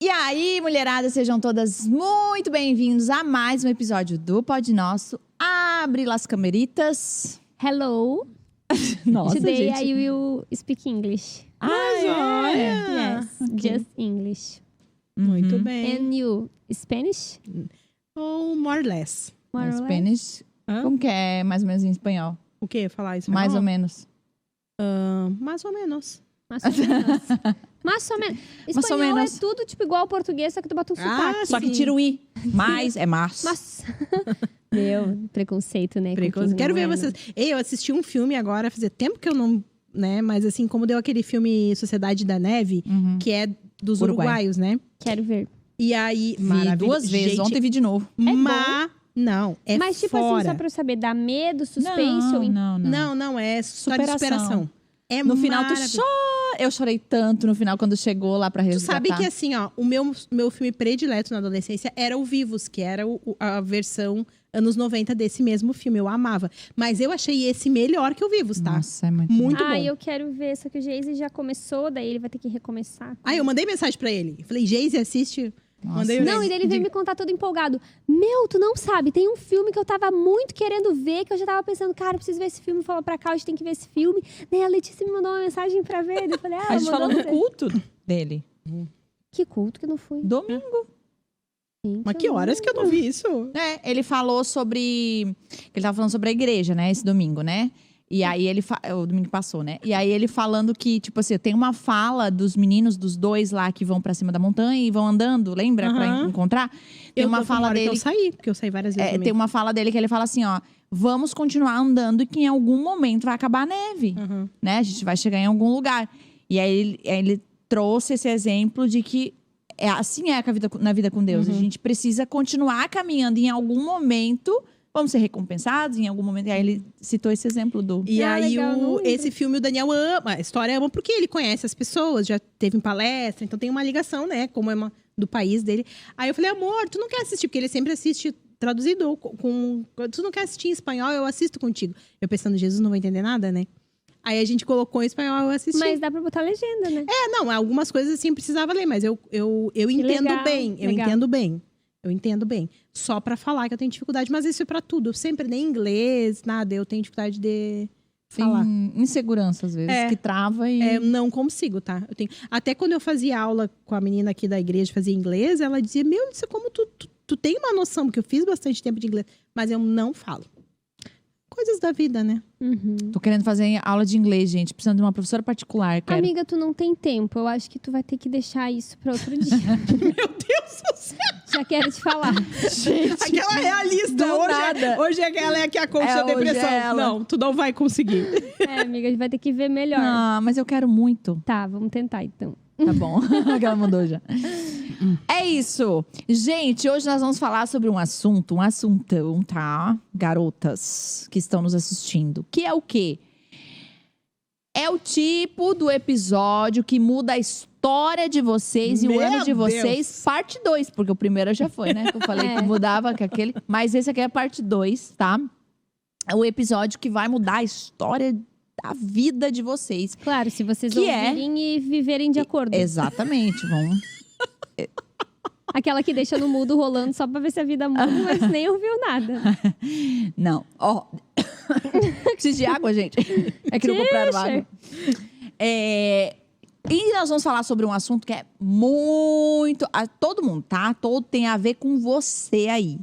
E aí, mulherada, sejam todas muito bem-vindos a mais um episódio do Pod Nosso. Abre las cameritas. Hello. Nossa, Today gente. I will speak English. Olha! Yes, just English. Muito bem. And you, Spanish? Ou more or less. More or less? Spanish. Hã? Como que é mais ou menos em espanhol? O quê? Falar isso? Mais ou menos. Mais ou menos. Mais ou menos. Mais ou menos. Mais ou Espanhol menos. é tudo tipo igual ao português, só que tu bota um sotaque. Só que sim. tira o i. Mais é mas. Mas... Meu, preconceito, né? com quem Quero não ver é, vocês. né? Ei, eu assisti um filme agora, fazia tempo que eu não... Né? Mas assim, como deu aquele filme Sociedade da Neve, que é dos Uruguai. uruguaios, né? Quero ver. E aí... Vi duas vezes. Gente, Ontem vi de novo. Não, é Mas tipo fora. assim, só pra eu saber, dá medo, suspense ou... Não, é história de Superação. superação. É No final, tu maravilhoso. chora. Eu chorei tanto no final, quando chegou lá pra Tu resgatar. sabe que assim, ó, o meu filme predileto na adolescência era o Vivos, que era a versão anos 90 desse mesmo filme. Eu amava. Mas eu achei esse melhor que o Vivos, tá? Nossa, é muito Muito bom. eu quero ver, só que o Geise já começou, daí ele vai ter que recomeçar. Aí eu mandei mensagem pra ele. Eu falei, Geise, assiste. Nossa. Mandei Não, e daí ele veio me contar todo empolgado. Meu, tu não sabe, tem um filme que eu tava muito querendo ver, que eu já tava pensando, cara, eu preciso ver esse filme. Falou pra cá, a gente tem que ver esse filme. Daí a Letícia me mandou uma mensagem pra ver. Eu falei, A gente mandou falou no você. culto dele. Que culto que eu não fui. Domingo. Gente, Mas que horas que eu não vi isso? É, ele falou sobre... Ele tava falando sobre a igreja, né? Esse domingo, né? E aí ele... O domingo que passou, né? E aí ele falando que, tipo assim, tem uma fala dos meninos, dos dois lá que vão pra cima da montanha e vão andando, lembra? Pra Aham. encontrar. Tem uma fala hora que dele... eu saí, porque eu saí várias vezes. tem uma fala dele que ele fala assim, ó... Vamos continuar andando que em algum momento vai acabar a neve. Uhum. Né? A gente vai chegar em algum lugar. E aí ele trouxe esse exemplo de que assim é na vida com Deus. A gente precisa continuar caminhando em algum momento. Vamos ser recompensados em algum momento. E aí ele citou esse exemplo do... E aí, legal, não lembro. esse filme o Daniel ama, a história ama porque ele conhece as pessoas, já teve em palestra, então tem uma ligação, né? Como é do país dele. Aí eu falei, amor, tu não quer assistir? Porque ele sempre assiste traduzido. Tu não quer assistir em espanhol? Eu assisto contigo. Eu pensando, Jesus, não vou entender nada, né? Aí a gente colocou em espanhol, eu assisti. Mas dá pra botar legenda, né? Não, algumas coisas assim precisava ler, mas eu entendo legal, bem. Eu legal. entendo bem. Eu entendo bem. Só pra falar que eu tenho dificuldade, mas isso é pra tudo. Eu sempre, nem inglês, nada, eu tenho dificuldade de falar. Tem insegurança, às vezes, É. que trava e... Eu não consigo, tá? Até quando eu fazia aula com a menina aqui da igreja, fazia inglês, ela dizia, meu, isso é como tu tem uma noção, porque eu fiz bastante tempo de inglês, mas eu não falo. Coisas da vida, né? Tô querendo fazer aula de inglês, gente. Precisando de uma professora particular. Quero. Amiga, tu não tem tempo. Eu acho que tu vai ter que deixar isso pra outro dia. Meu Deus do céu! Já quero te falar. Gente, Aquela realista. do nada. Hoje ela é que a coach da Hoje depressão. é ela. Não, tu não vai conseguir. Amiga, a gente vai ter que ver melhor. Ah, mas eu quero muito. Tá, vamos tentar então. Tá bom. Ela mudou já. É isso. Gente, hoje nós vamos falar sobre um assuntão, tá? Garotas que estão nos assistindo. Que é o quê? É o tipo do episódio que muda a história de vocês e o Meu ano de Deus. vocês, parte 2. Porque o primeiro já foi, né? Que eu falei que mudava com aquele. Mas esse aqui é a parte 2, tá? É o episódio que vai mudar a história da vida de vocês. Claro, se vocês Que é- ouvirem e viverem de acordo. Exatamente, vamos. Aquela que deixa no mudo rolando só pra ver se a vida muda, mas nem ouviu nada. Não, ó. Preciso de água, gente. É que não compraram água. E nós vamos falar sobre um assunto que é muito... todo mundo, tá? Todo tem a ver com você aí.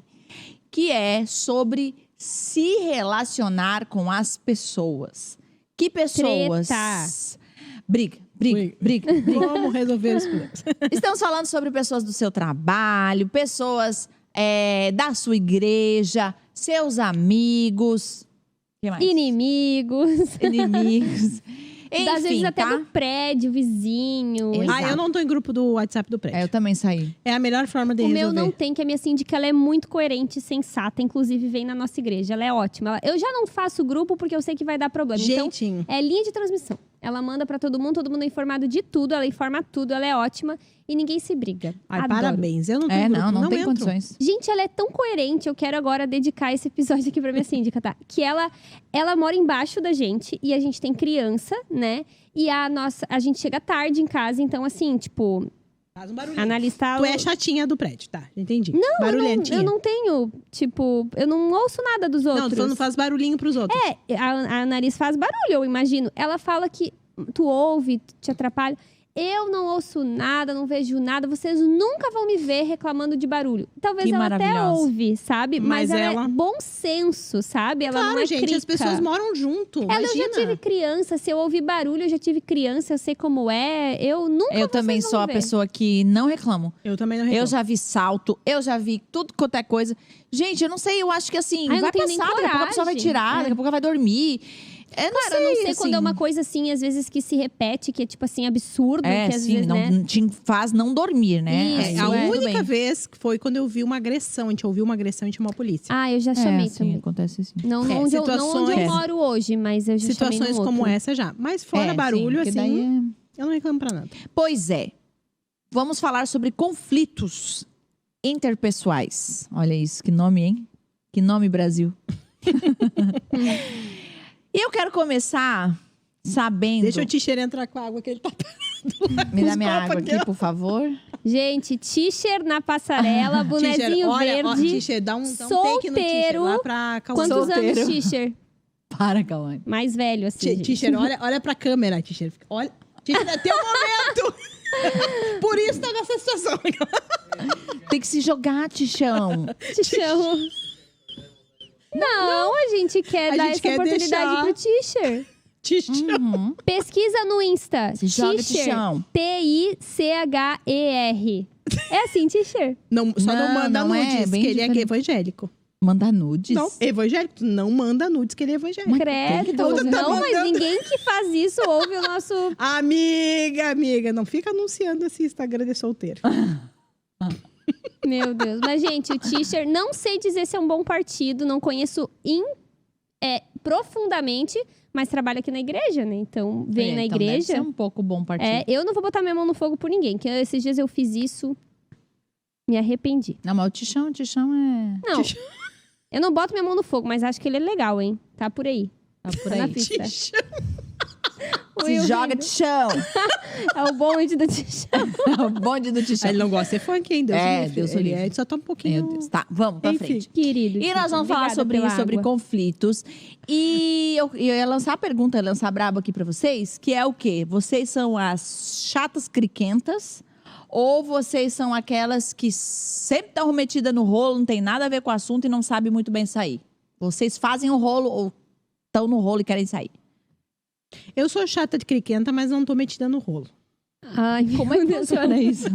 Que é sobre se relacionar com as pessoas. Que pessoas... Treta. Briga. Como resolver os problemas? Estamos falando sobre pessoas do seu trabalho, pessoas da sua igreja, seus amigos. O que mais? Inimigos. Inimigos. Às Enfim, vezes até tá? do prédio, vizinho. Exato. Eu não tô em grupo do WhatsApp do prédio. Eu também saí. É a melhor forma de O resolver. meu não tem, que a minha síndica ela é muito coerente e sensata. Inclusive, vem na nossa igreja. Ela é ótima. Eu já não faço grupo porque eu sei que vai dar problema. Gente, Então, é linha de transmissão. Ela manda pra todo mundo é informado de tudo, ela informa tudo, ela é ótima e ninguém se briga. ai, Adoro. parabéns. Eu não tenho grupo, não tem entro. condições. Gente, ela é tão coerente, eu quero agora dedicar esse episódio aqui pra minha síndica, tá? Que ela mora embaixo da gente e a gente tem criança, né? E a gente chega tarde em casa, então assim, tipo, Faz um barulhinho. Analista... Tu é chatinha do prédio, tá? Entendi. Não, barulhentinha. eu não tenho, tipo... Eu não ouço nada dos outros. Não, tu não faz barulhinho pros outros. A nariz faz barulho, eu imagino. Ela fala que tu ouve, te atrapalha. Eu não ouço nada, não vejo nada. Vocês nunca vão me ver reclamando de barulho. Talvez Que ela até maravilhosa. ouve, sabe? Mas ela é bom senso, sabe? Ela Claro, não é gente, crica. as pessoas moram junto. Eu imagina. já tive criança, se eu ouvir barulho, eu já tive criança, eu sei como é. Eu nunca Eu também vocês sou vão a ver. pessoa que não reclamo. Eu também não reclamo. Eu já vi salto, eu já vi tudo quanto é coisa. Gente, eu não sei, eu acho que assim, Ah, eu não vai tenho nem passar, daqui a pouco a pessoa vai coragem. tirar, daqui a pouco ela vai dormir. Eu não Claro, sei, eu não sei assim, quando é uma coisa assim, às vezes que se repete, que é tipo assim, absurdo, É, que às sim, vezes, não né? te faz não dormir, né? Isso, A Aí, tudo única bem. vez foi quando eu vi uma agressão. A gente ouviu uma agressão e chamou a polícia. Ah, eu já chamei sim, também. acontece assim. Não, É, onde não onde situações- eu moro hoje, mas eu já chamei Situações no como outro. essa já. Mas fora É, barulho, sim, porque assim, daí eu não reclamo pra nada. Pois é. Vamos falar sobre conflitos interpessoais. Olha isso, que nome, hein? Que nome, Brasil. E eu quero começar sabendo... Deixa o Tischer entrar com a água que ele tá Me dá os minha copos água aqui, aqui, ó. por favor. Gente, t-shirt na passarela, bonezinho verde. Tischer, dá um take no Tischer solteiro. lá pra causar. Quantos solteiro. anos, t-shirt? Para, Cauane. Mais velho, assim. gente. Tischer, olha pra câmera, Tischer. Olha. Tischer, é teu momento! Por isso tá nessa situação. Tem que se jogar, Tichão. Te chamo. Não, a gente quer A dar gente essa quer oportunidade deixar- pro t-shirt. Tischer. Uhum. Pesquisa no Insta. Se joga, T-shirt. Tichão. T-I-C-H-E-R. É assim, t-shirt. Não, só não Não, manda não é, nudes, bem que ele é diferente. evangélico. Manda nudes. Não, evangélico. Tu não manda nudes, que ele é evangélico. Mas Credo. quem que tá Não, fazendo? Tá mas mandando. ninguém que faz isso ouve o nosso... Amiga, não fica anunciando esse Instagram de solteiro. Meu Deus. Mas, gente, o t-shirt, não sei dizer se é um bom partido, não conheço profundamente, mas trabalho aqui na igreja, né? Então, venho na Então deve igreja. ser um pouco bom partido. Eu não vou botar minha mão no fogo por ninguém, que esses dias eu fiz isso, me arrependi. Não, mas o Tichão é... Não, eu não boto minha mão no fogo, mas acho que ele é legal, hein? Tá por aí. Tá por Tá na aí. pista. Tischer. O Se Will joga, rindo. Tichão. É o bonde do t-shirt. O bonde do Tichão. Ele não gosta de ser funk, hein? Deus É, o livre. Deus o Ele livre. só tá um pouquinho... Meu Deus. Tá, vamos pra Enfim. frente. Querido. E nós vamos falar Obrigada sobre pela isso, sobre água. conflitos. E eu ia lançar a pergunta, ia lançar braba aqui pra vocês, que é o quê? Vocês são as chatas criquentas ou vocês são aquelas que sempre estão metidas no rolo, não tem nada a ver com o assunto e não sabem muito bem sair? Vocês fazem o rolo ou estão no rolo e querem sair? Eu sou chata de criquenta, mas não tô metida no rolo. Ai, Como é que meu Deus. funciona isso?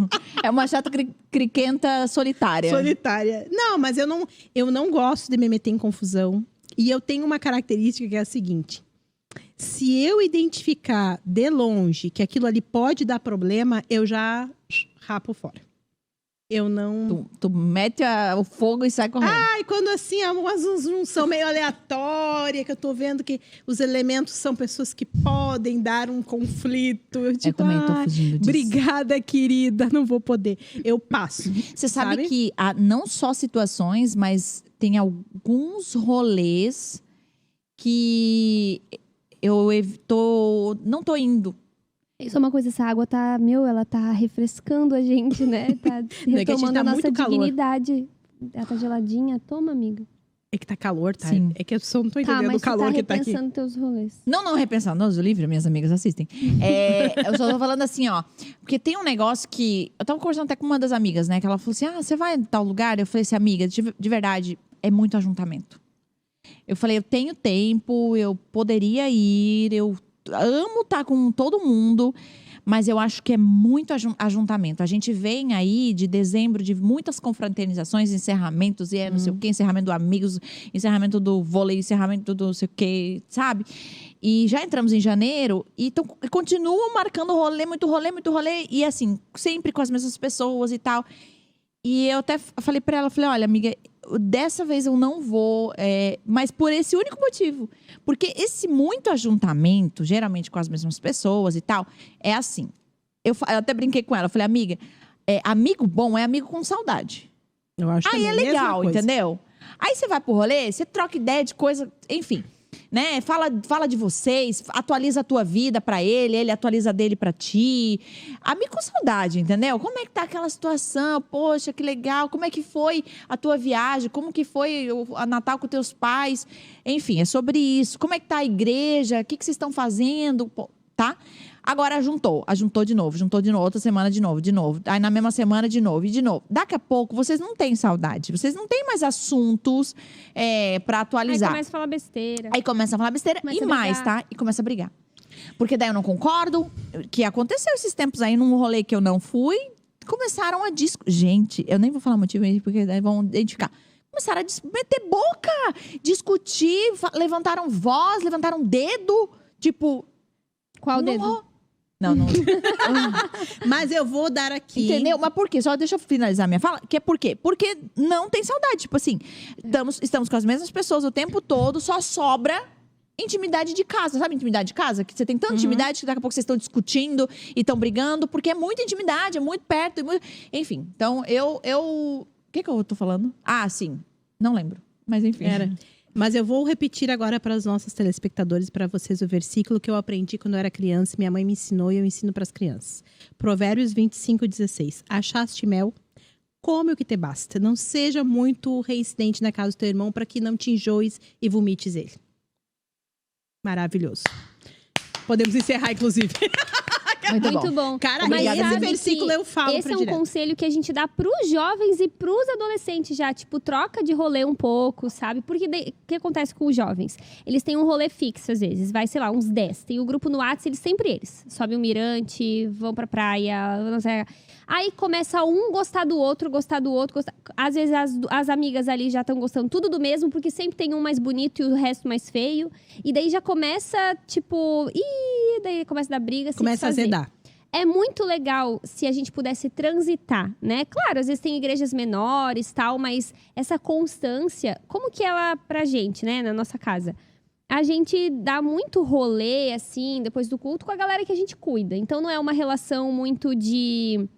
É uma chata criquenta solitária. Solitária. Não, mas eu não gosto de me meter em confusão. E eu tenho uma característica que é a seguinte. Se eu identificar de longe que aquilo ali pode dar problema, eu já rapo fora. Eu não... Tu mete o fogo e sai correndo. Ai, quando assim, há uma junção meio aleatória, que eu tô vendo que os elementos são pessoas que podem dar um conflito. Eu digo, também tô "Ai, fugindo disso." obrigada, querida, não vou poder. Eu passo. Você sabe Sabe? que há não só situações, mas tem alguns rolês que eu não tô indo. Isso é uma coisa, essa água tá, ela tá refrescando a gente, né? Tá é que a gente retomando tá a nossa muito calor. dignidade. Ela tá geladinha. Toma, amiga. É que tá calor, tá? Sim. É que eu só não tô Tá, entendendo mas o calor tu tá que tá aqui. repensando teus rolês. Não repensando, Deus o livre, minhas amigas assistem. Eu só tô falando assim, ó. Porque tem um negócio que. Eu tava conversando até com uma das amigas, né? Que ela falou assim: você vai em tal lugar? Eu falei assim, amiga, de verdade, é muito ajuntamento. Eu falei, eu tenho tempo, eu poderia ir, eu amo estar com todo mundo. Mas eu acho que é muito ajuntamento. A gente vem aí de dezembro de muitas confraternizações, encerramentos, e não sei o quê, encerramento do amigos, encerramento do vôlei, encerramento do não sei o quê, sabe? E já entramos em janeiro e continuam marcando rolê, muito rolê. E assim, sempre com as mesmas pessoas e tal. E eu até falei pra ela, olha, amiga, dessa vez eu não vou, mas por esse único motivo. Porque esse muito ajuntamento, geralmente com as mesmas pessoas e tal, é assim. Eu até brinquei com ela, falei, amiga, amigo bom é amigo com saudade. Eu acho Aí também é a mesma legal, coisa. entendeu? Aí você vai pro rolê, você troca ideia de coisa, enfim. né? Fala de vocês, atualiza a tua vida pra ele atualiza a dele pra ti. Amigo com saudade, entendeu? Como é que tá aquela situação? Poxa, que legal. Como é que foi a tua viagem? Como que foi o Natal com teus pais? Enfim, é sobre isso. Como é que tá a igreja? O que vocês estão fazendo? Tá? Agora juntou de novo, outra semana de novo. Aí na mesma semana de novo e de novo. Daqui a pouco vocês não têm saudade, vocês não têm mais assuntos pra atualizar. Aí começa a falar besteira. Aí começa a falar besteira Começa e a mais, brigar. tá? E começa a brigar. Porque daí eu não concordo, que aconteceu esses tempos aí num rolê que eu não fui, começaram a Gente, eu nem vou falar motivo aí, porque daí vão identificar. Começaram a meter boca, discutir, levantaram voz, levantaram dedo, tipo... Qual dedo? Não. Mas eu vou dar aqui. Entendeu? Mas por quê? Só deixa eu finalizar minha fala. Que é por quê? Porque não tem saudade. Tipo assim, estamos com as mesmas pessoas o tempo todo, só sobra intimidade de casa. Sabe intimidade de casa? Que você tem tanta intimidade que daqui a pouco vocês estão discutindo e estão brigando, porque é muita intimidade, é muito perto. Enfim, então eu... O que eu tô falando? Ah, sim. Não lembro. Mas enfim. Mas eu vou repetir agora para os nossos telespectadores, para vocês, o versículo que eu aprendi quando eu era criança. Minha mãe me ensinou e eu ensino para as crianças. Provérbios 25:16. Achaste mel, come o que te basta. Não seja muito reincidente na casa do teu irmão, para que não te enjoes e vomites ele. Maravilhoso. Podemos encerrar, inclusive. Muito bom. Cara, Mas esse sabe versículo que eu falo esse pra é um direto. conselho que a gente dá pros jovens e pros adolescentes já. Tipo, troca de rolê um pouco, sabe? Porque o que acontece com os jovens? Eles têm um rolê fixo, às vezes. Vai, sei lá, uns 10. Tem o grupo no WhatsApp, sempre eles. Sobem um mirante, vão pra praia, não sei. Aí começa um gostar do outro. Às vezes as amigas ali já estão gostando tudo do mesmo, porque sempre tem um mais bonito e o resto mais feio. E daí já começa, tipo... daí começa a dar briga. Começa a azedar. É muito legal se a gente pudesse transitar, né? Claro, às vezes tem igrejas menores, tal, mas essa constância, como que ela pra gente, né, na nossa casa? A gente dá muito rolê, assim, depois do culto, com a galera que a gente cuida. Então, não é uma relação muito de...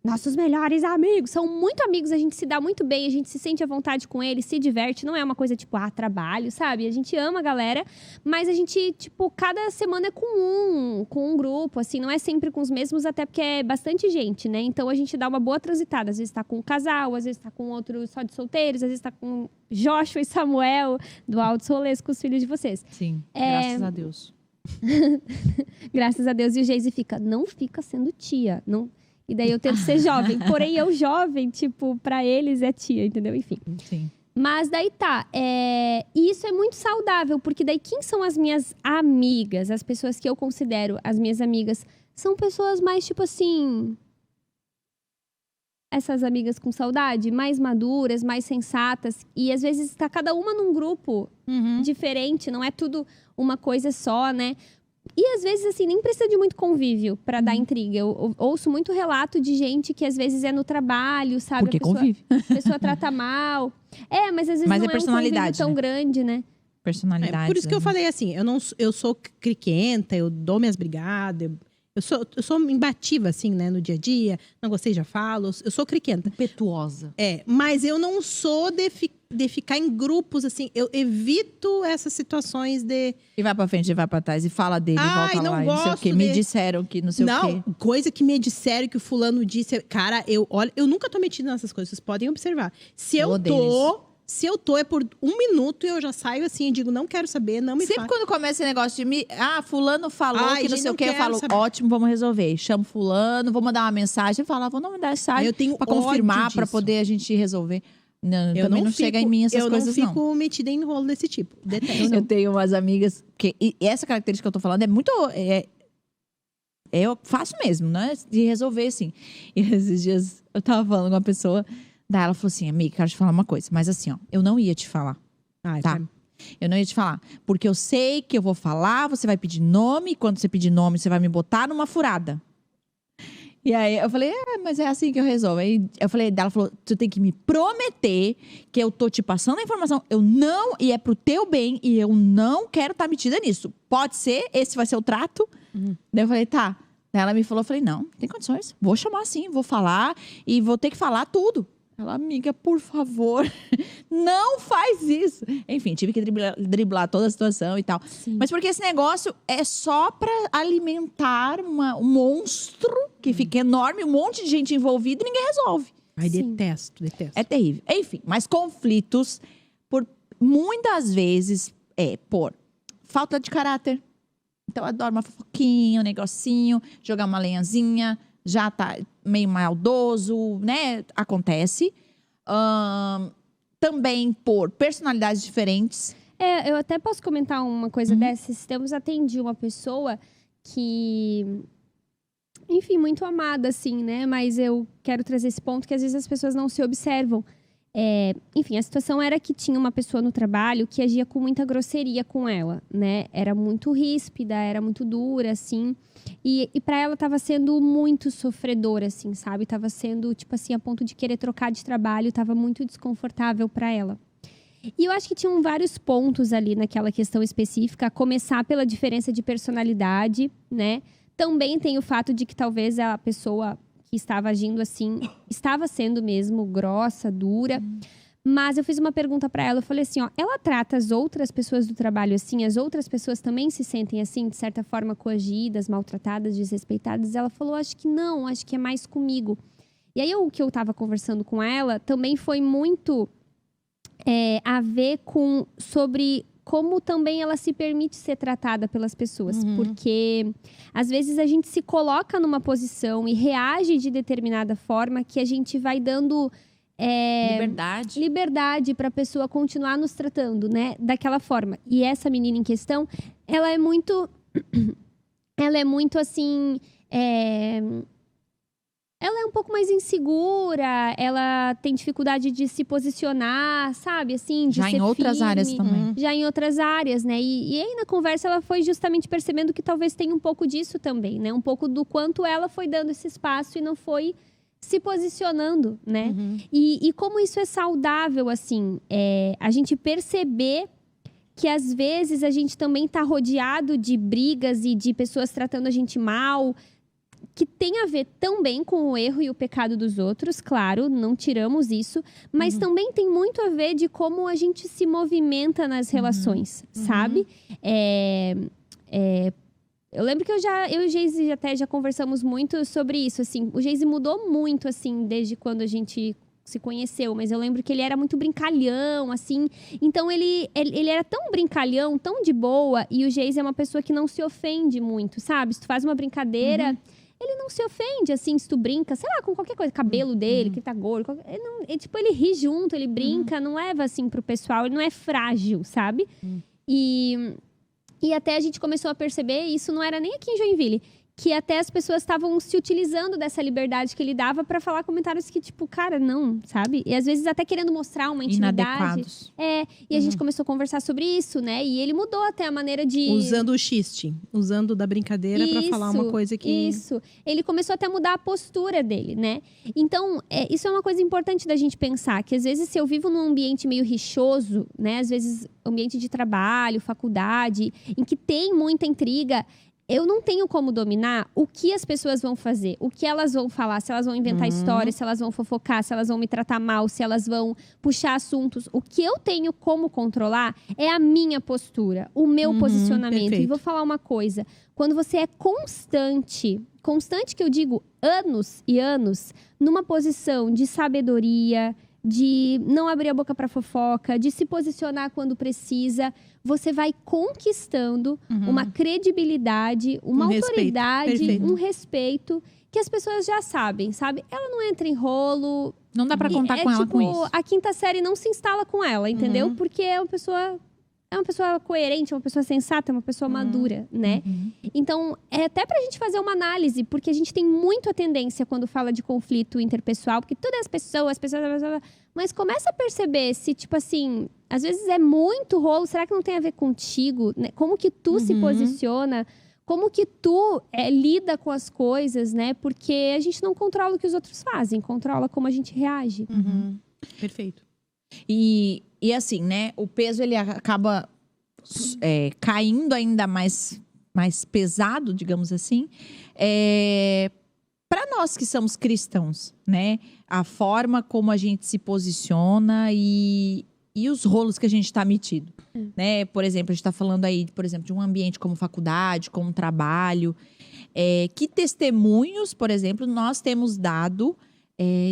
Nossos melhores amigos, são muito amigos, a gente se dá muito bem, a gente se sente à vontade com eles, se diverte, não é uma coisa tipo, trabalho, sabe? A gente ama a galera, mas a gente, tipo, cada semana é com um grupo, assim, não é sempre com os mesmos, até porque é bastante gente, né? Então a gente dá uma boa transitada, às vezes tá com um casal, às vezes tá com outro só de solteiros, às vezes tá com Joshua e Samuel, do Altos Rolês com os filhos de vocês. Sim, graças a Deus. Graças a Deus, e o Geise fica, não fica sendo tia, não... E daí eu tento ser jovem. Porém, eu jovem, tipo, pra eles é tia, entendeu? Enfim. Sim. Mas daí tá. E isso é muito saudável, porque daí quem são as minhas amigas? As pessoas que eu considero as minhas amigas são pessoas mais, tipo assim... Essas amigas com saudade, mais maduras, mais sensatas. E às vezes tá cada uma num grupo diferente, não é tudo uma coisa só, né? E às vezes, assim, nem precisa de muito convívio pra dar intriga. Eu ouço muito relato de gente que às vezes é no trabalho, sabe? Porque convive. A pessoa trata mal. Mas às vezes Mas não é é um personalidade, convívio tão né? grande, né? Personalidade. Por isso que eu falei assim, eu sou criquenta, eu dou minhas brigadas, eu sou imbativa, assim, né, no dia a dia. Não gostei, já falo. Eu sou criquenta. Impetuosa. Mas eu não sou de ficar em grupos, assim. Eu evito essas situações de... E vai pra frente, e vai pra trás, e fala dele, Ai, volta não lá, e não sei o gosto quê. Me de- disseram que não sei o Não, quê. coisa que me disseram que o fulano disse. Cara, eu nunca tô metida nessas coisas, vocês podem observar. Se Eu eu odeio tô, é por 1 minuto e eu já saio assim e digo, não quero saber, não me Sempre fala. quando começa esse negócio de fulano falou Ai, que não gente, sei o não quê, eu quero falo, saber. ótimo, vamos resolver. Chamo fulano, vou mandar uma mensagem. Eu falo, vou mandar mensagem Eu tenho pra confirmar, ódio pra disso. poder a gente resolver. Não, Eu também não chega em mim essas coisas, Eu não fico metida em rolo desse tipo. Detesto. Eu tenho umas amigas e essa característica que eu tô falando é muito... eu faço mesmo, né? De resolver, assim. E esses dias eu tava falando com uma pessoa, daí ela falou assim, amiga, quero te falar uma coisa. Mas assim, ó, eu não ia te falar. Ai, Tá. Eu não ia te falar. Porque eu sei que eu vou falar, você vai pedir nome. E quando você pedir nome, você vai me botar numa furada. E aí eu falei, mas é assim que eu resolvo. Aí eu falei, ela falou, tu tem que me prometer que eu tô te passando a informação. Eu não, e é pro teu bem, e eu não quero estar metida nisso. Pode ser, esse vai ser o trato. Daí eu falei, tá. Daí ela me falou, eu falei, não tem condições. Vou chamar sim, vou falar e vou ter que falar tudo. Ela, amiga, por favor, não faz isso. Enfim, tive que driblar toda a situação e tal. Sim. Mas porque esse negócio é só pra alimentar um monstro que fica enorme, um monte de gente envolvida e ninguém resolve. Ai, Sim. detesto. É terrível. Enfim, mas conflitos, por muitas vezes, por falta de caráter. Então, adoro uma fofoquinha, um negocinho, jogar uma lenhazinha, já tá meio maldoso, né? Acontece. Também por personalidades diferentes. Eu até posso comentar uma coisa dessa. Esses tempos atendi uma pessoa que, enfim, muito amada, assim, né? Mas eu quero trazer esse ponto que às vezes as pessoas não se observam. Enfim, a situação era que tinha uma pessoa no trabalho que agia com muita grosseria com ela, né? Era muito ríspida, era muito dura, assim. E para ela tava sendo muito sofredora, assim, sabe? Tava sendo, tipo assim, a ponto de querer trocar de trabalho. Tava muito desconfortável para ela. E eu acho que tinham vários pontos ali naquela questão específica. A começar pela diferença de personalidade, né? Também tem o fato de que talvez a pessoa que estava agindo assim, estava sendo mesmo grossa, dura. Mas eu fiz uma pergunta para ela, eu falei assim, ó, ela trata as outras pessoas do trabalho assim? As outras pessoas também se sentem assim, de certa forma coagidas, maltratadas, desrespeitadas? Ela falou, acho que não, acho que é mais comigo. E aí o que eu tava conversando com ela também foi muito a ver com sobre como também ela se permite ser tratada pelas pessoas. Porque, às vezes, a gente se coloca numa posição e reage de determinada forma que a gente vai dando liberdade para a pessoa continuar nos tratando, né? Daquela forma. E essa menina em questão, ela é muito assim... Ela é um pouco mais insegura, ela tem dificuldade de se posicionar, sabe? Assim, de Já ser em outras firme, áreas também. Já em outras áreas, né? E aí, na conversa, ela foi justamente percebendo que talvez tenha um pouco disso também, né? Um pouco do quanto ela foi dando esse espaço e não foi se posicionando, né? E como isso é saudável, assim, a gente perceber que às vezes a gente também tá rodeado de brigas e de pessoas tratando a gente mal, que tem a ver também com o erro e o pecado dos outros, claro, não tiramos isso, mas também tem muito a ver de como a gente se movimenta nas relações, sabe? Eu lembro que eu e o Geise até já conversamos muito sobre isso, assim. O Geise mudou muito, assim, desde quando a gente se conheceu, mas eu lembro que ele era muito brincalhão, assim. Então, ele era tão brincalhão, tão de boa, e o Geise é uma pessoa que não se ofende muito, sabe? Se tu faz uma brincadeira... Ele não se ofende, assim, se tu brinca, sei lá, com qualquer coisa, cabelo dele, que ele tá gordo. Ele ri junto, ele brinca, não leva, assim, pro pessoal, ele não é frágil, sabe? E até a gente começou a perceber, isso não era nem aqui em Joinville, que até as pessoas estavam se utilizando dessa liberdade que ele dava pra falar comentários que, tipo, cara, não, sabe? E às vezes até querendo mostrar uma intimidade. Inadequados. E a gente começou a conversar sobre isso, né? E ele mudou até a maneira de... Usando o xiste, usando da brincadeira pra falar uma coisa que... Isso, ele começou até a mudar a postura dele, né? Então, isso é uma coisa importante da gente pensar, que às vezes se eu vivo num ambiente meio rixoso, né? Às vezes ambiente de trabalho, faculdade, em que tem muita intriga... Eu não tenho como dominar o que as pessoas vão fazer, o que elas vão falar, se elas vão inventar histórias, se elas vão fofocar, se elas vão me tratar mal, se elas vão puxar assuntos. O que eu tenho como controlar é a minha postura, o meu posicionamento. Perfeito. E vou falar uma coisa, quando você é constante que eu digo anos e anos, numa posição de sabedoria, de não abrir a boca para fofoca, de se posicionar quando precisa, você vai conquistando uma credibilidade, uma autoridade, Perfeito. um respeito que as pessoas já sabem, sabe? Ela não entra em rolo. Não dá pra contar com ela tipo, com isso. a quinta série não se instala com ela, entendeu? Porque é uma pessoa coerente, é uma pessoa sensata, é uma pessoa madura, né? Então, é até pra gente fazer uma análise, porque a gente tem muito a tendência quando fala de conflito interpessoal, porque todas as pessoas, mas começa a perceber se, tipo assim, às vezes é muito rolo, será que não tem a ver contigo? Né? Como que tu se posiciona? Como que tu lida com as coisas, né? Porque a gente não controla o que os outros fazem, controla como a gente reage. Perfeito. E assim, né? O peso, ele acaba caindo ainda mais pesado, digamos assim. Pra nós que somos cristãos, né? A forma como a gente se posiciona e os rolos que a gente está metido, né? Por exemplo, a gente está falando aí, por exemplo, de um ambiente como faculdade, como trabalho. Que testemunhos, por exemplo, nós temos dado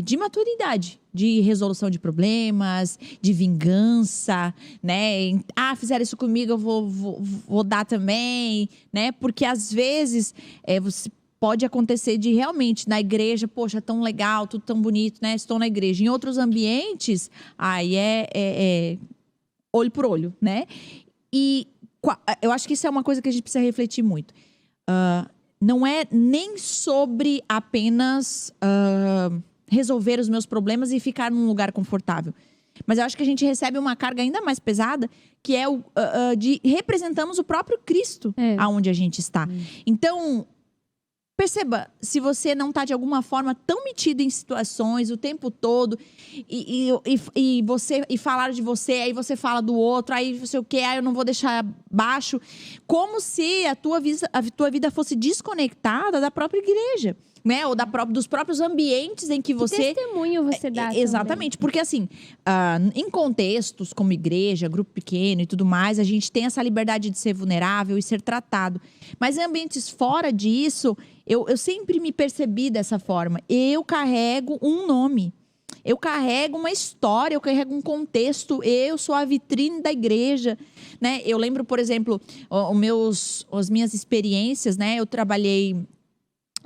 de maturidade, de resolução de problemas, de vingança, né? Fizeram isso comigo, eu vou dar também, né? Porque às vezes você pode acontecer de realmente na igreja, poxa, tão legal, tudo tão bonito, né? Estou na igreja. Em outros ambientes, aí olho por olho, né? E eu acho que isso é uma coisa que a gente precisa refletir muito. Não é nem sobre apenas resolver os meus problemas e ficar num lugar confortável. Mas eu acho que a gente recebe uma carga ainda mais pesada, que é de representamos o próprio Cristo aonde a gente está. Então, perceba, se você não está de alguma forma tão metido em situações o tempo todo e falar de você, aí você fala do outro, aí você o quê? Eu não vou deixar baixo. Como se a tua vida fosse desconectada da própria igreja, né? Ou dos próprios ambientes em que você... testemunho você dá Exatamente, também. porque assim, em contextos como igreja, grupo pequeno e tudo mais, a gente tem essa liberdade de ser vulnerável e ser tratado. Mas em ambientes fora disso, eu sempre me percebi dessa forma. Eu carrego um nome. Eu carrego uma história, eu carrego um contexto. Eu sou a vitrine da igreja, né? Eu lembro, por exemplo, as minhas experiências, né? Eu trabalhei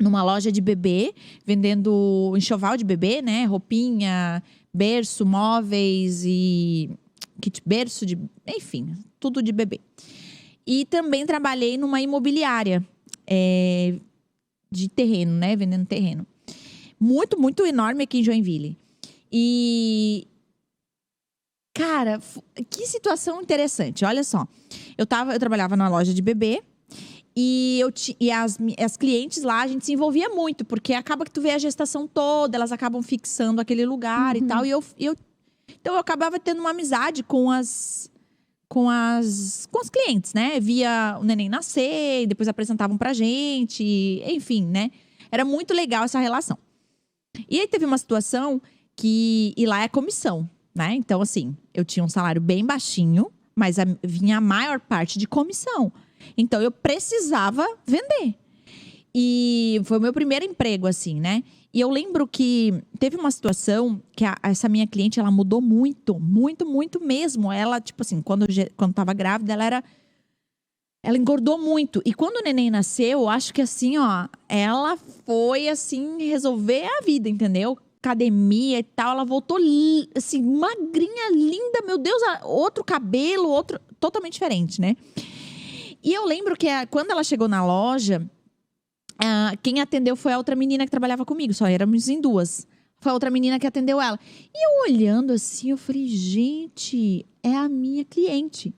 numa loja de bebê, vendendo enxoval de bebê, né? Roupinha, berço, móveis e kit berço, enfim, tudo de bebê. E também trabalhei numa imobiliária de terreno, né? Vendendo terreno. Muito, muito enorme aqui em Joinville. E, cara, que situação interessante. Olha só, eu trabalhava numa loja de bebê. E as clientes lá, a gente se envolvia muito, porque acaba que tu vê a gestação toda, elas acabam fixando aquele lugar e tal. Então eu acabava tendo uma amizade com as clientes, né? Via o neném nascer, e depois apresentavam pra gente, enfim, né? Era muito legal essa relação. E aí teve uma situação e lá é comissão, né? Então, assim, eu tinha um salário bem baixinho, mas vinha a maior parte de comissão. Então, eu precisava vender. E foi o meu primeiro emprego, assim, né? E eu lembro que teve uma situação que essa minha cliente, ela mudou muito, muito, muito mesmo. Ela, tipo assim, quando tava grávida, ela engordou muito. E quando o neném nasceu, eu acho que assim, ó, ela foi, assim, resolver a vida, entendeu? Academia e tal, ela voltou, assim, magrinha, linda, meu Deus, outro cabelo, totalmente diferente, né? E eu lembro que quando ela chegou na loja, quem atendeu foi a outra menina que trabalhava comigo. Só éramos em duas. Foi a outra menina que atendeu ela. E eu olhando assim, eu falei, gente, é a minha cliente.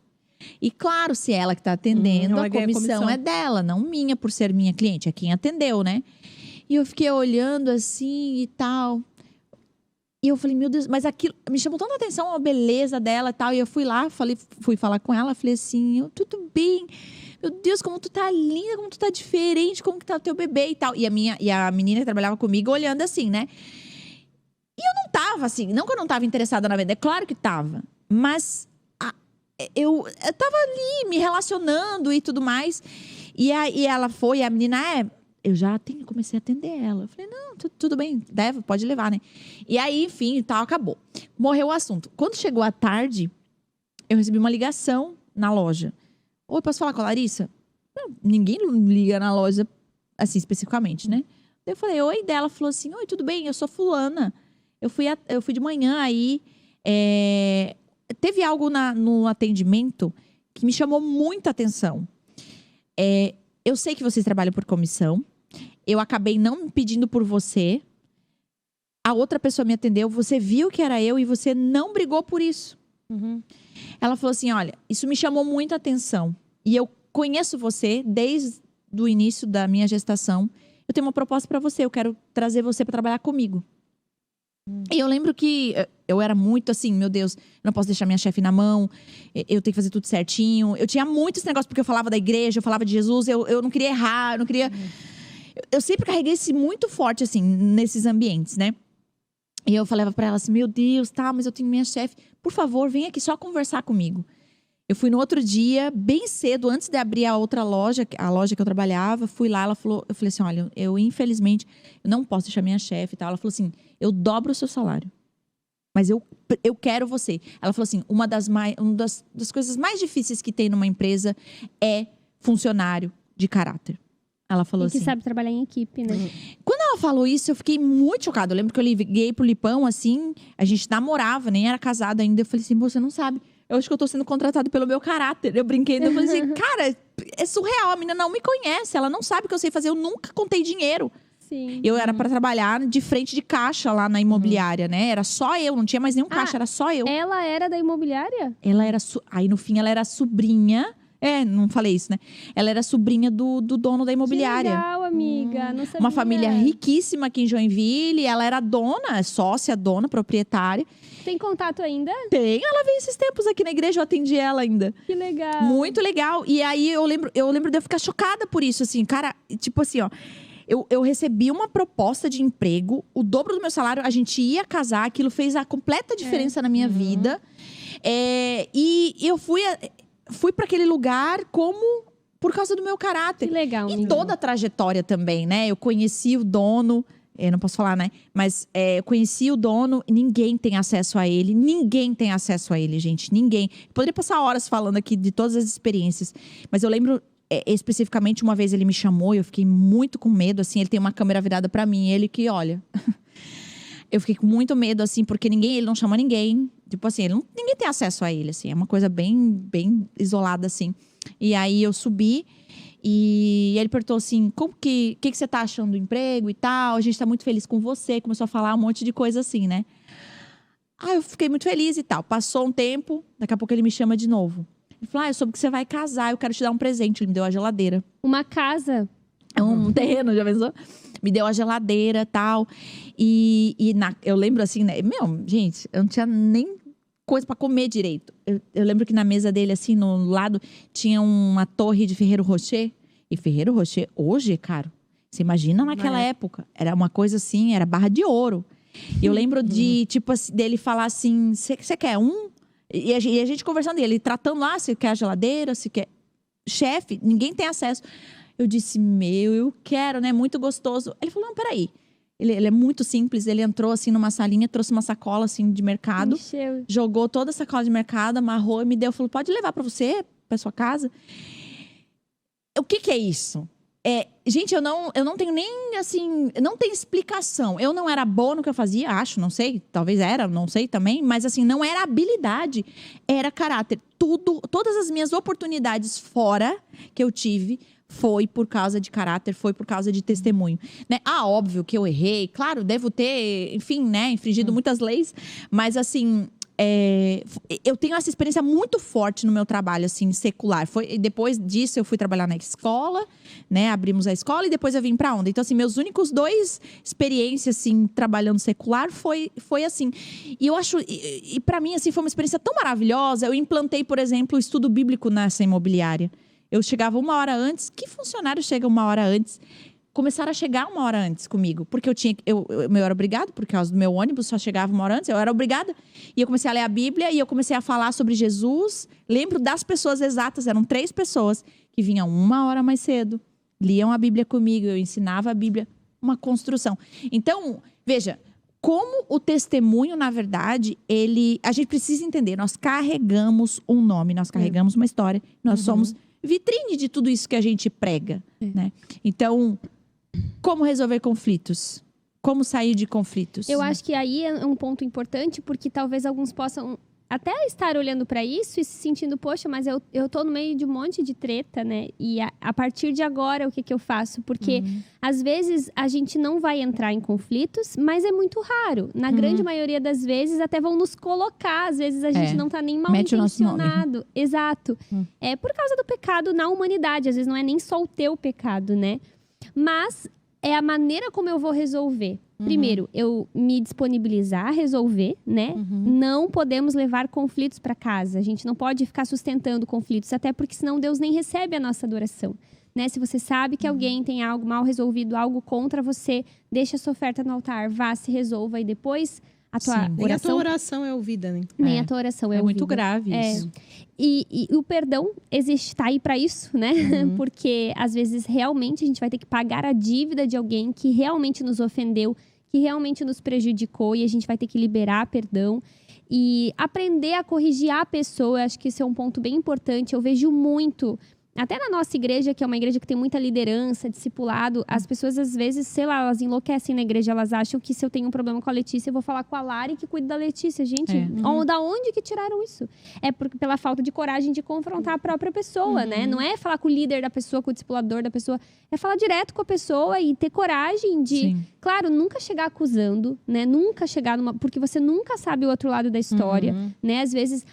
E claro, se é ela que tá atendendo, a comissão é dela, não minha por ser minha cliente. É quem atendeu, né? E eu fiquei olhando assim e tal. E eu falei, meu Deus, mas aquilo me chamou tanta atenção, a beleza dela e tal. E eu fui lá, fui falar com ela, falei assim, tudo bem. Meu Deus, como tu tá linda, como tu tá diferente, como que tá o teu bebê e tal. E a menina que trabalhava comigo olhando assim, né? E eu não tava assim, não que eu não tava interessada na venda, é claro que tava. Mas eu tava ali me relacionando e tudo mais. E ela foi, a menina eu já comecei a atender ela. Eu falei, não, tudo bem, pode levar, né? E aí, enfim, tal, acabou. Morreu o assunto. Quando chegou a tarde, eu recebi uma ligação na loja. Oi, posso falar com a Larissa? Não, ninguém liga na loja, assim, especificamente, né? Eu falei, oi, dela falou assim, oi, tudo bem, eu sou fulana. Eu fui de manhã aí. Teve algo no atendimento que me chamou muita atenção. Eu sei que vocês trabalham por comissão. Eu acabei não pedindo por você. A outra pessoa me atendeu. Você viu que era eu e você não brigou por isso. Uhum. Ela falou assim, olha, isso me chamou muita atenção. E eu conheço você desde o início da minha gestação. Eu tenho uma proposta para você. Eu quero trazer você para trabalhar comigo. E eu lembro que eu era muito assim, meu Deus, eu não posso deixar minha chefe na mão, eu tenho que fazer tudo certinho. Eu tinha muito esse negócio, porque eu falava da igreja, eu falava de Jesus, eu não queria errar, eu não queria... Eu sempre carreguei esse muito forte, assim, nesses ambientes, né? E eu falava pra ela assim, meu Deus, tá, mas eu tenho minha chefe. Por favor, vem aqui só conversar comigo. Eu fui no outro dia, bem cedo, antes de abrir a outra loja, a loja que eu trabalhava. Fui lá, ela falou, eu falei assim, olha, eu infelizmente, eu não posso deixar minha chefe e tal. Ela falou assim, eu dobro o seu salário. Mas eu quero você. Ela falou assim, uma das coisas mais difíceis que tem numa empresa é funcionário de caráter. Ela falou E que assim. sabe trabalhar em equipe, né? Quando ela falou isso, eu fiquei muito chocada. Eu lembro que eu liguei pro Lipão, assim, a gente namorava, nem era casado ainda. Eu falei assim, você não sabe. Eu acho que eu tô sendo contratado pelo meu caráter. Eu brinquei, eu falei assim, cara, é surreal. A menina não me conhece, ela não sabe o que eu sei fazer. Eu nunca contei dinheiro. Sim. Eu era pra trabalhar de frente de caixa lá na imobiliária, né? Era só eu, não tinha mais nenhum caixa, era só eu. Ela era da imobiliária? Ela era. Aí no fim ela era sobrinha. Não falei isso, né? Ela era sobrinha do dono da imobiliária. Que legal, amiga. Não sabia. Uma família riquíssima aqui em Joinville. Ela era dona, sócia, dona, proprietária. Tem contato ainda? Tem, ela veio esses tempos aqui na igreja, eu atendi ela ainda. Que legal. Muito legal. E aí eu lembro de eu ficar chocada por isso, assim, cara, tipo assim, ó. Eu recebi uma proposta de emprego, o dobro do meu salário, a gente ia casar, aquilo fez a completa diferença na minha vida. E eu fui para aquele lugar por causa do meu caráter. Que legal, E amiga. toda a trajetória também, né? Eu conheci o dono, eu não posso falar, né? Mas eu conheci o dono, ninguém tem acesso a ele. Ninguém tem acesso a ele, gente. Ninguém. Eu poderia passar horas falando aqui de todas as experiências. Mas eu lembro, especificamente, uma vez ele me chamou e eu fiquei muito com medo, assim. Ele tem uma câmera virada pra mim, ele que olha. Eu fiquei com muito medo, assim, porque ele não chama ninguém. Tipo assim, ninguém tem acesso a ele, assim. É uma coisa bem, bem isolada, assim. E aí eu subi e ele perguntou assim, como que você tá achando do emprego e tal? A gente tá muito feliz com você. Começou a falar um monte de coisa assim, né? Eu fiquei muito feliz e tal. Passou um tempo, daqui a pouco ele me chama de novo. Ele falou, eu soube que você vai casar, eu quero te dar um presente. Ele me deu a geladeira. Uma casa. É um terreno, já pensou? Me deu a geladeira e tal. Eu lembro assim, né? Gente, eu não tinha nem coisa pra comer direito. Eu lembro que na mesa dele, assim, no lado, tinha uma torre de Ferrero Rocher. E Ferrero Rocher, hoje, cara, você imagina naquela época. Era uma coisa assim, era barra de ouro. E eu lembro de, tipo, dele falar assim, você quer um? E a gente conversando, ele tratando lá, se quer a geladeira, se quer... Chefe, ninguém tem acesso. Eu disse, eu quero, né? Muito gostoso. Ele falou, não, peraí. Ele é muito simples. Ele entrou, assim, numa salinha, trouxe uma sacola, assim, de mercado. Encheu. Jogou toda a sacola de mercado, amarrou e me deu. Falou, pode levar pra você, pra sua casa. O que é isso? Gente, eu não tenho nem, assim... Não tem explicação. Eu não era boa no que eu fazia, acho, não sei. Talvez era, não sei também. Mas, assim, não era habilidade. Era caráter. Todas as minhas oportunidades fora que eu tive... Foi por causa de caráter, foi por causa de testemunho, né? Óbvio que eu errei, claro, devo ter, enfim, né, infringido muitas leis, mas assim, eu tenho essa experiência muito forte no meu trabalho, assim, secular. Depois disso, eu fui trabalhar na escola, né, abrimos a escola e depois eu vim pra onda. Então, assim, meus únicos 2 experiências, assim, trabalhando secular foi assim. E eu acho, e pra mim, assim, foi uma experiência tão maravilhosa. Eu implantei, por exemplo, o estudo bíblico nessa imobiliária. Eu chegava 1 hora antes. Que funcionário chega 1 hora antes? Começaram a chegar 1 hora antes comigo. Porque eu era obrigada, por causa do meu ônibus, só chegava 1 hora antes. Eu era obrigada. E eu comecei a ler a Bíblia e eu comecei a falar sobre Jesus. Lembro das pessoas exatas, eram 3 pessoas que vinham 1 hora mais cedo. Liam a Bíblia comigo, eu ensinava a Bíblia. Uma construção. Então, veja... Como o testemunho, na verdade, a gente precisa entender. Nós carregamos um nome, nós carregamos uma história. Nós somos vitrine de tudo isso que a gente prega, né? Então, como resolver conflitos? Como sair de conflitos? Eu acho que aí é um ponto importante, porque talvez alguns possam até estar olhando pra isso e se sentindo, poxa, mas eu tô no meio de um monte de treta, né? E a partir de agora, o que eu faço? Porque, às vezes, a gente não vai entrar em conflitos, mas é muito raro. Na grande maioria das vezes, até vão nos colocar. Às vezes, a gente não tá nem mal intencionado. Exato. É por causa do pecado na humanidade. Às vezes, não é nem só o teu pecado, né? Mas é a maneira como eu vou resolver. Primeiro, eu me disponibilizar a resolver, né? Não podemos levar conflitos para casa. A gente não pode ficar sustentando conflitos, até porque senão Deus nem recebe a nossa adoração. né? Se você sabe que alguém tem algo mal resolvido, algo contra você, deixa a sua oferta no altar, vá, se resolva e depois a tua Sim. Nem a tua oração... oração é ouvida, né? Nem É. a tua oração é É muito ouvida. grave isso. E o perdão tá aí pra isso, né? Porque às vezes realmente a gente vai ter que pagar a dívida de alguém que realmente nos ofendeu, que realmente nos prejudicou, e a gente vai ter que liberar perdão e aprender a corrigir a pessoa. Eu acho que isso é um ponto bem importante. Eu vejo muito, até na nossa igreja, que é uma igreja que tem muita liderança, discipulado, as pessoas às vezes, sei lá, elas enlouquecem na igreja, elas acham que se eu tenho um problema com a Letícia, eu vou falar com a Lari que cuida da Letícia. Gente, da onde que tiraram isso? É pela falta de coragem de confrontar a própria pessoa, né? Não é falar com o líder da pessoa, com o discipulador da pessoa, é falar direto com a pessoa e ter coragem de... Sim. Claro, nunca chegar acusando, né? Nunca chegar numa... Porque você nunca sabe o outro lado da história, né? Às vezes,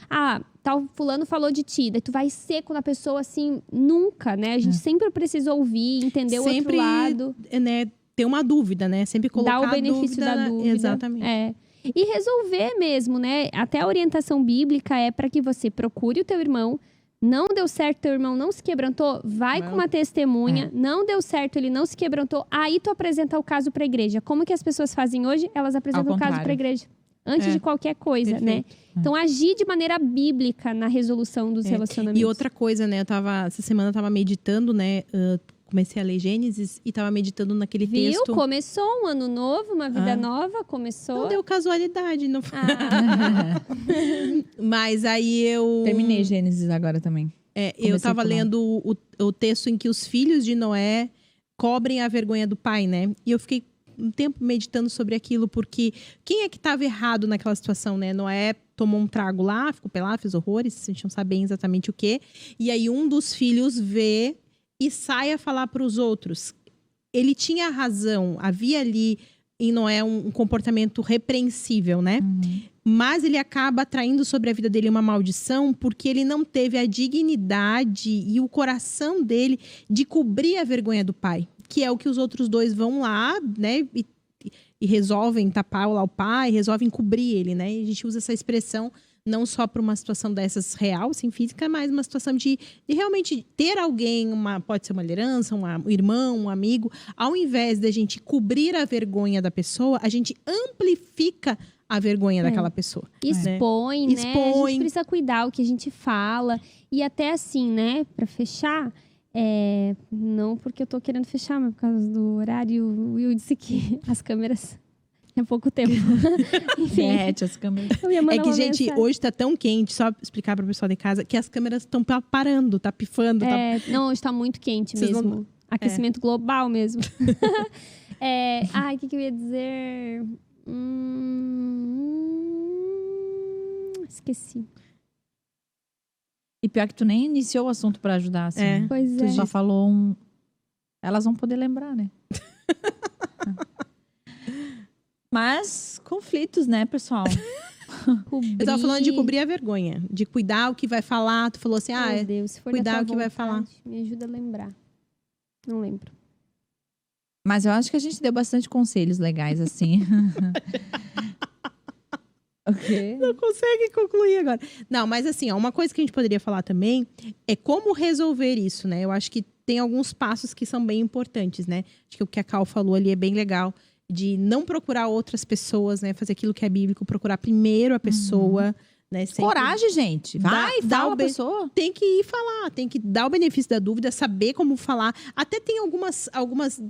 tal fulano falou de ti, daí tu vai seco na pessoa, assim, nunca, né? A gente sempre precisa ouvir, entender o outro lado. Né, ter uma dúvida, né? Sempre colocar Dar o benefício da dúvida. Exatamente. E resolver mesmo, né? Até a orientação bíblica é para que você procure o teu irmão. Não deu certo, teu irmão não se quebrantou, vai com uma testemunha. Não deu certo, ele não se quebrantou. Aí tu apresenta o caso para a igreja. Como que as pessoas fazem hoje? Elas apresentam o caso para a igreja. Antes de qualquer coisa, né? Então, agir de maneira bíblica na resolução dos relacionamentos. E outra coisa, né? Essa semana eu tava meditando, né? Comecei a ler Gênesis e tava meditando naquele texto. Começou um ano novo, uma vida nova, começou. Não deu casualidade. Não... Mas aí eu... Terminei Gênesis agora também. Eu tava lendo o texto em que os filhos de Noé cobrem a vergonha do pai, né? E eu fiquei um tempo meditando sobre aquilo, porque quem é que estava errado naquela situação, né? Noé tomou um trago lá, ficou pelado, fez horrores, a gente não sabe bem exatamente o quê. E aí um dos filhos vê e sai a falar para os outros. Ele tinha razão, havia ali em Noé um comportamento repreensível, né? Mas ele acaba atraindo sobre a vida dele uma maldição porque ele não teve a dignidade e o coração dele de cobrir a vergonha do pai. Que é o que os outros dois vão lá, né? E resolvem tapar lá o pai, resolvem cobrir ele, né? E a gente usa essa expressão não só para uma situação dessas real, assim, física, mas uma situação de realmente ter alguém, pode ser uma liderança, um irmão, um amigo. Ao invés da gente cobrir a vergonha da pessoa, a gente amplifica a vergonha daquela pessoa. Expõe, né? A gente precisa cuidar o que a gente fala. E até assim, né? Para fechar... não porque eu tô querendo fechar, mas por causa do horário, o Will disse que as câmeras é pouco tempo. Enfim. As câmeras. É que, gente, hoje tá tão quente, só explicar para o pessoal de casa, que as câmeras estão parando, tá pifando. Não, hoje tá muito quente mesmo. Aquecimento global mesmo. O que eu ia dizer? Esqueci. E pior que tu nem iniciou o assunto pra ajudar, assim. Né? Pois tu só falou Elas vão poder lembrar, né? Mas, conflitos, né, pessoal? Eu tava falando de cobrir a vergonha. De cuidar o que vai falar. Tu falou assim, Meu Deus, se for cuidar o que vai falar. Me ajuda a lembrar. Não lembro. Mas eu acho que a gente deu bastante conselhos legais, assim. Okay. Não consegue concluir agora. Não, mas assim, uma coisa que a gente poderia falar também é como resolver isso, né? Eu acho que tem alguns passos que são bem importantes, né? Acho que o que a Cal falou ali é bem legal. De não procurar outras pessoas, né? Fazer aquilo que é bíblico, procurar primeiro a pessoa. Né? Coragem, gente. Vai, fala a pessoa. Tem que ir falar, tem que dar o benefício da dúvida, saber como falar. Até tem algumas...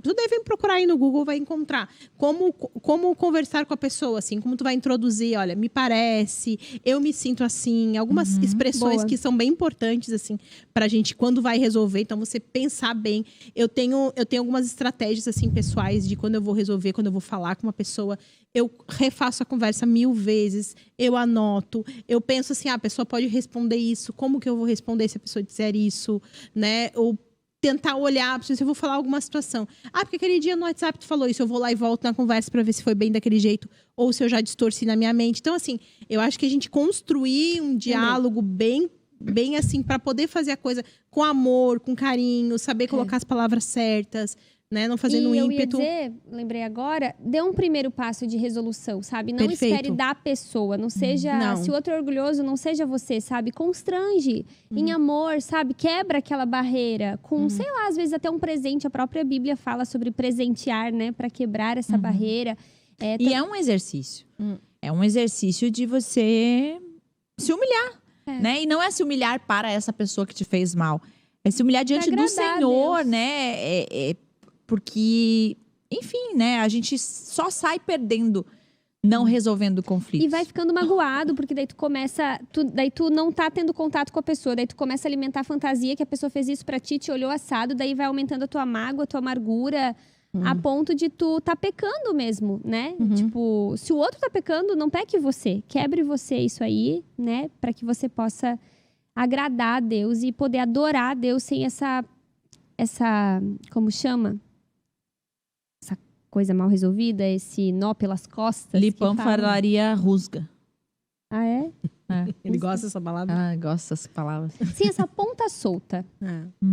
Tu deve procurar aí no Google, vai encontrar. Como conversar com a pessoa, assim. Como tu vai introduzir, olha, me parece, eu me sinto assim. Algumas expressões que são bem importantes, assim, pra gente, quando vai resolver. Então, você pensar bem. Eu tenho algumas estratégias, assim, pessoais, de quando eu vou resolver, quando eu vou falar com uma pessoa. Eu refaço a conversa 1000 vezes, eu anoto, eu penso assim, a pessoa pode responder isso, como que eu vou responder se a pessoa disser isso, né? Ou tentar olhar, se eu vou falar alguma situação. Porque aquele dia no WhatsApp tu falou isso, eu vou lá e volto na conversa para ver se foi bem daquele jeito, ou se eu já distorci na minha mente. Então, assim, eu acho que a gente construir um diálogo bem assim, para poder fazer a coisa com amor, com carinho, saber colocar as palavras certas, né? Não fazendo um eu ímpeto. ia dizer, lembrei agora, dê um primeiro passo de resolução, sabe? Não Perfeito. espere da pessoa, não seja… Não. Se o outro é orgulhoso, não seja você, sabe? Constrange, em amor, sabe? Quebra aquela barreira com, sei lá, às vezes até um presente. A própria Bíblia fala sobre presentear, né? Pra quebrar essa barreira. E é um exercício. É um exercício de você se humilhar, né? E não é se humilhar para essa pessoa que te fez mal. É se humilhar diante do agradar a Senhor, Deus. né? Porque, enfim, né? A gente só sai perdendo, não resolvendo conflitos. E vai ficando magoado, porque daí tu começa… daí tu não tá tendo contato com a pessoa. Daí tu começa a alimentar a fantasia que a pessoa fez isso pra ti, te olhou assado. Daí vai aumentando a tua mágoa, a tua amargura… A ponto de tu tá pecando mesmo, né? Tipo, se o outro tá pecando, não peque você. Quebre você isso aí, né? Pra que você possa agradar a Deus e poder adorar a Deus sem essa… Como chama? Essa coisa mal resolvida, esse nó pelas costas. Lipão que falam. falaria rusga. Ah, é? Ele gosta dessa palavra. Ah, gosto dessas palavras. Sim, essa ponta solta.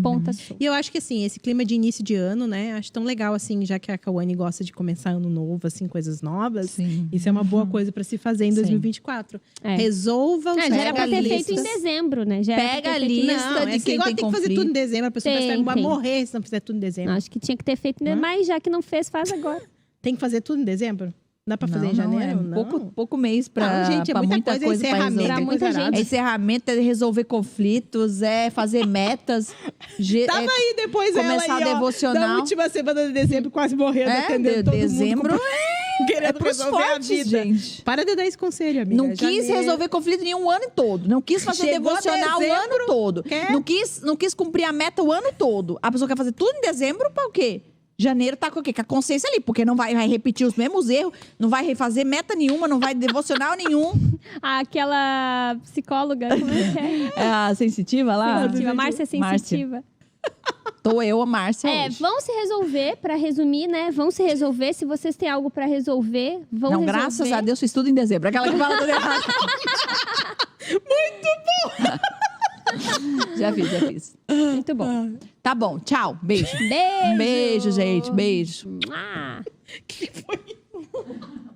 Ponta solta. E eu acho que, assim, esse clima de início de ano, né? Acho tão legal, assim, já que a Cauane gosta de começar ano novo, assim, coisas novas. Sim. Isso é uma boa coisa pra se fazer em Sim. 2024. É. Resolva os Já era pra ter feito em listas. dezembro, né? Já era pra Pega ter a feito em lista dezembro. Não, de esse quem negócio tem tem que fazer conflito. tudo em dezembro. A pessoa vai Tem. morrer se não fizer tudo em dezembro. Acho que tinha que ter feito, mas já que não fez, faz agora. Tem que fazer tudo em dezembro? Dá pra fazer em janeiro? Não, pouco mês pra, Não, gente, é pra muita coisa, é pra encerramento, resolver. Pra é muita coisa gente. arada. É encerramento, é resolver conflitos, é fazer metas. Tava aí depois começar ela aí, o ó, devocional. da última semana de dezembro, quase morrendo, atendendo todo dezembro mundo. Querendo pros resolver fortes, a vida. gente. Para de dar esse conselho, amiga. Não quis Janeiro. resolver conflito nenhum ano todo. Não quis fazer Chegou devocional o dezembro, ano todo. quer? Não quis cumprir a meta o ano todo. A pessoa quer fazer tudo em dezembro pra o quê? Janeiro tá com o quê? Com a consciência ali, porque não vai repetir os mesmos erros, não vai refazer meta nenhuma, não vai devocional nenhum. Aquela psicóloga, como é que é? É a sensitiva lá? Sensitiva, Márcia Sensitiva. Tô eu, a Márcia hoje. Vão se resolver, pra resumir, né? Vão se resolver. Se vocês têm algo pra resolver, vão Não, resolver. graças a Deus fiz tudo em dezembro. Aquela que fala tudo errado. Já fiz. Muito bom. Tá bom, tchau. Beijo. Beijo! Beijo, gente. Beijo. Mua. Que foi?